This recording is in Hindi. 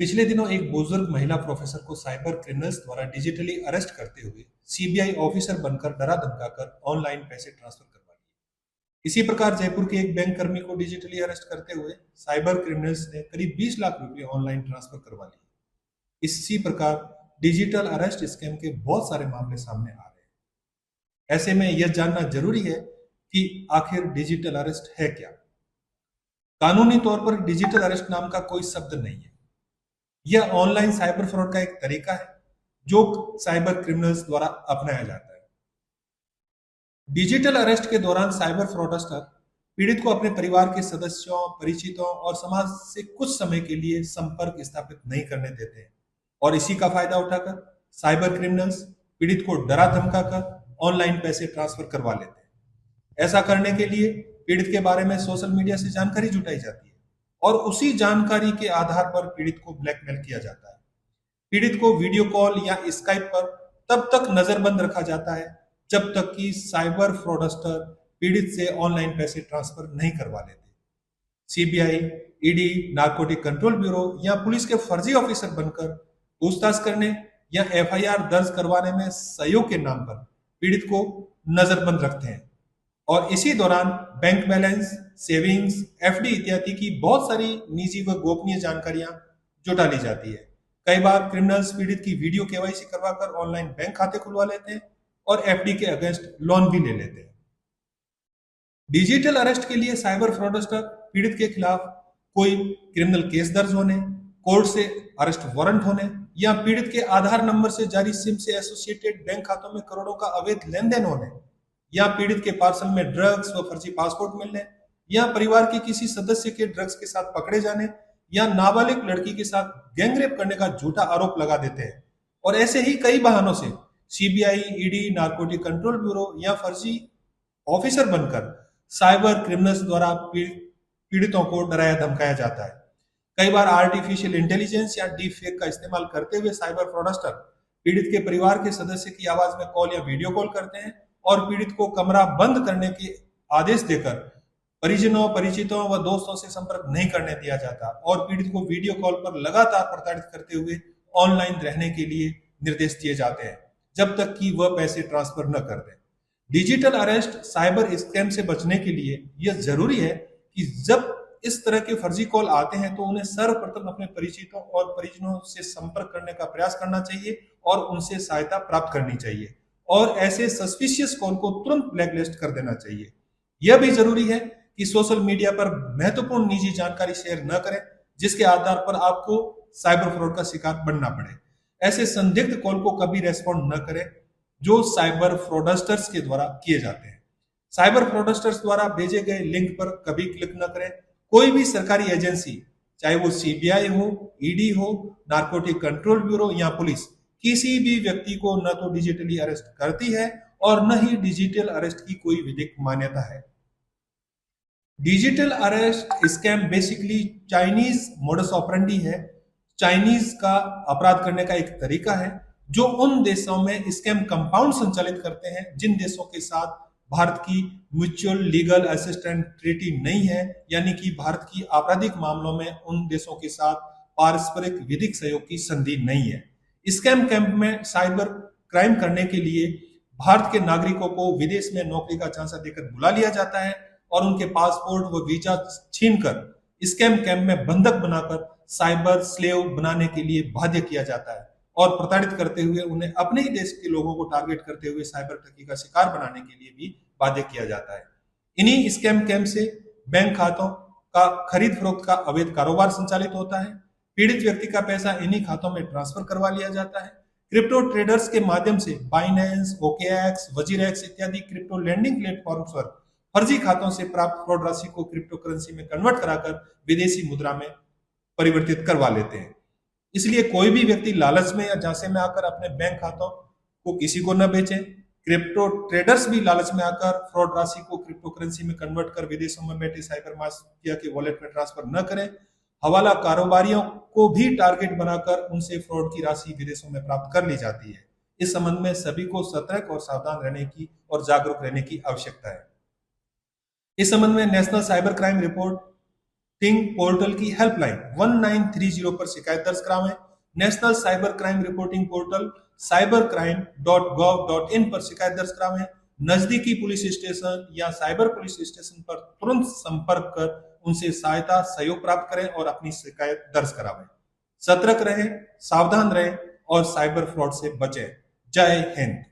पिछले दिनों एक बुजुर्ग महिला प्रोफेसर को साइबर क्रिमिनल्स द्वारा डिजिटली अरेस्ट करते हुए सीबीआई ऑफिसर बनकर डरा धमकाकर ऑनलाइन पैसे ट्रांसफर करवा लिए। इसी प्रकार जयपुर के एक बैंक कर्मी को डिजिटली अरेस्ट करते हुए साइबर क्रिमिनल्स ने करीब 20 लाख रुपए ऑनलाइन ट्रांसफर करवा लिए। इसी प्रकार डिजिटल अरेस्ट स्कैम के बहुत सारे मामले सामने आ रहे हैं। ऐसे में यह जानना जरूरी है कि आखिर डिजिटल अरेस्ट है क्या। कानूनी तौर पर डिजिटल अरेस्ट नाम का कोई शब्द नहीं है। यह ऑनलाइन साइबर फ्रॉड का एक तरीका है जो साइबर क्रिमिनल्स द्वारा अपनाया जाता है। डिजिटल अरेस्ट के दौरान साइबर फ्रॉडस्टर पीड़ित को अपने परिवार के सदस्यों, परिचितों और समाज से कुछ समय के लिए संपर्क स्थापित नहीं करने देते हैं और इसी का फायदा उठाकर साइबर क्रिमिनल्स पीड़ित को डरा धमकाकर ऑनलाइन पैसे ट्रांसफर करवा लेते हैं। ऐसा करने के लिए पीड़ित के बारे में सोशल मीडिया से जानकारी जुटाई जाती है और उसी जानकारी के आधार पर पीड़ित को ब्लैकमेल किया जाता है। पीड़ित को वीडियो कॉल या स्काइप पर तब तक नजरबंद रखा जाता है जब तक कि साइबर फ्रॉडस्टर पीड़ित से ऑनलाइन पैसे ट्रांसफर नहीं करवा लेते। CBI, ED, narcotic control bureau या पुलिस के फर्जी ऑफिसर बनकर पूछताछ करने या एफआईआर दर्ज करवाने में सहयोग के नाम पर पीड़ित को नजरबंद रखते हैं और इसी दौरान बैंक बैलेंस, सेविंग्स, एफडी इत्यादि की बहुत सारी निजी व गोपनीय जानकारियां जुटा ली जाती है। कई बार क्रिमिनल्स पीड़ित की वीडियो केवाईसी करवाकर ऑनलाइन बैंक खाते खुलवा लेते हैं और एफडी के अगेंस्ट लोन भी ले लेते हैं। डिजिटल अरेस्ट के लिए साइबर फ्रॉडस्टर पीड़ित के खिलाफ कोई क्रिमिनल केस दर्ज होने, कोर्ट से अरेस्ट वारंट होने या पीड़ित के आधार नंबर से जारी सिम से एसोसिएटेड बैंक खातों में करोड़ों का अवैध लेन देन होने या पीड़ित के पार्सल में ड्रग्स व फर्जी पासपोर्ट मिलने या परिवार के किसी सदस्य के ड्रग्स के साथ पकड़े जाने या नाबालिग लड़की के साथ गैंगरेप करने का झूठा आरोप लगा देते हैं। और ऐसे ही कई बहानों से CBI, ED, narcotic control bureau या फर्जी ऑफिसर बनकर साइबर क्रिमिनल्स द्वारा पीड़ितों को डराया धमकाया जाता है। कई बार आर्टिफिशियल इंटेलिजेंस या डीप फेक का इस्तेमाल करते हुए साइबर फ्रॉडस्टर पीड़ित के परिवार के सदस्य की आवाज में कॉल या वीडियो कॉल करते हैं और पीड़ित को कमरा बंद करने के आदेश देकर परिजनों, परिचितों व दोस्तों से संपर्क नहीं करने दिया जाता और पीड़ित को वीडियो कॉल पर लगातार प्रताड़ित करते हुए ऑनलाइन रहने के लिए निर्देश दिए जाते हैं जब तक कि वह पैसे ट्रांसफर न कर दें। डिजिटल अरेस्ट साइबर स्कैम से बचने के लिए यह जरूरी है कि जब इस तरह के फर्जी कॉल आते हैं तो उन्हें सर्वप्रथम अपने परिचितों और परिजनों से संपर्क करने का प्रयास करना चाहिए और उनसे सहायता प्राप्त करनी चाहिए और ऐसे सस्पिशियस कॉल को तुरंत ब्लैकलिस्ट कर देना चाहिए। यह भी जरूरी है कि सोशल मीडिया पर महत्वपूर्ण निजी जानकारी शेयर न करें जिसके आधार पर आपको साइबर फ्रॉड का शिकार बनना पड़े। ऐसे संदिग्ध कॉल को कभी रेस्पॉन्ड न करें जो साइबर फ्रॉडस्टर्स के द्वारा किए जाते हैं। साइबर फ्रॉडस्टर्स द्वारा भेजे गए लिंक पर कभी क्लिक न करें। कोई भी सरकारी एजेंसी, चाहे वो सीबीआई हो, ईडी हो, नारकोटिक कंट्रोल ब्यूरो या पुलिस, किसी भी व्यक्ति को न तो डिजिटली अरेस्ट करती है और न ही डिजिटल अरेस्ट की कोई विधिक मान्यता है। Digital arrest scam basically Chinese modus operandi है। चाइनीज का अपराध करने का एक तरीका है जो उन देशों में स्कैम कंपाउंड संचालित करते हैं जिन देशों के साथ भारत की म्यूचुअल लीगल असिस्टेंट ट्रीटी नहीं है, यानी कि भारत की आपराधिक मामलों में उन देशों के साथ पारस्परिक विधिक सहयोग की संधि नहीं है। स्कैम कैंप में साइबर क्राइम करने के लिए भारत के नागरिकों को विदेश में नौकरी का झांसा देकर बुला लिया जाता है और उनके पासपोर्ट व वीजा छीनकर स्कैम कैंप में बंधक बनाकर साइबर स्लेव बनाने के लिए बाध्य किया जाता है और प्रताड़ित करते हुए उन्हें अपने ही देश के लोगों को टारगेट करते हुए साइबर ठगी का शिकार बनाने के लिए भी बाध्य किया जाता है। इन्हीं स्कैम कैंप से बैंक खातों का खरीद फरोख्त का अवैध कारोबार संचालित होता है। पीड़ित व्यक्ति का पैसा इन्हीं खातों में ट्रांसफर करवा लिया जाता है। क्रिप्टो ट्रेडर्स के माध्यम से बाइनेंस, ओकेएक्स, वजीरेक्स इत्यादि क्रिप्टो लैंडिंग प्लेटफॉर्म्स पर फर्जी खातों से प्राप्त फ्रॉड राशि को क्रिप्टो करेंसी में कन्वर्ट कराकर विदेशी मुद्रा में परिवर्तित करवा लेते हैं। इसलिए कोई भी व्यक्ति लालच में या झांसे में आकर अपने बैंक खातों को किसी को न बेचे। क्रिप्टो ट्रेडर्स भी लालच में आकर फ्रॉड राशि को क्रिप्टो करेंसी में कन्वर्ट कर विदेशों में बैठे साइबर माफिया के वॉलेट में ट्रांसफर न करें। हवाला कारोबारियों को भी टारगेट बनाकर उनसे फ्रॉड की राशि विदेशों में प्राप्त कर ली जाती है। इस संबंध में सभी को सतर्क और सावधान रहने की और जागरूक रहने की आवश्यकता है। इस संबंध में national cyber crime reporting portal की हेल्पलाइन 1930 पर शिकायत दर्ज करावें। National cyber crime reporting portal cybercrime.gov.in पर शिकायत दर्ज करावें। नजदीकी पुलिस स्टेशन या साइबर पुलिस स्टेशन पर तुरंत संपर्क कर उनसे सहायता सहयोग प्राप्त करें और अपनी शिकायत दर्ज करावें। सतर्क रहें, सावधान रहें और साइबर फ्रॉड से बचें। जय हिंद।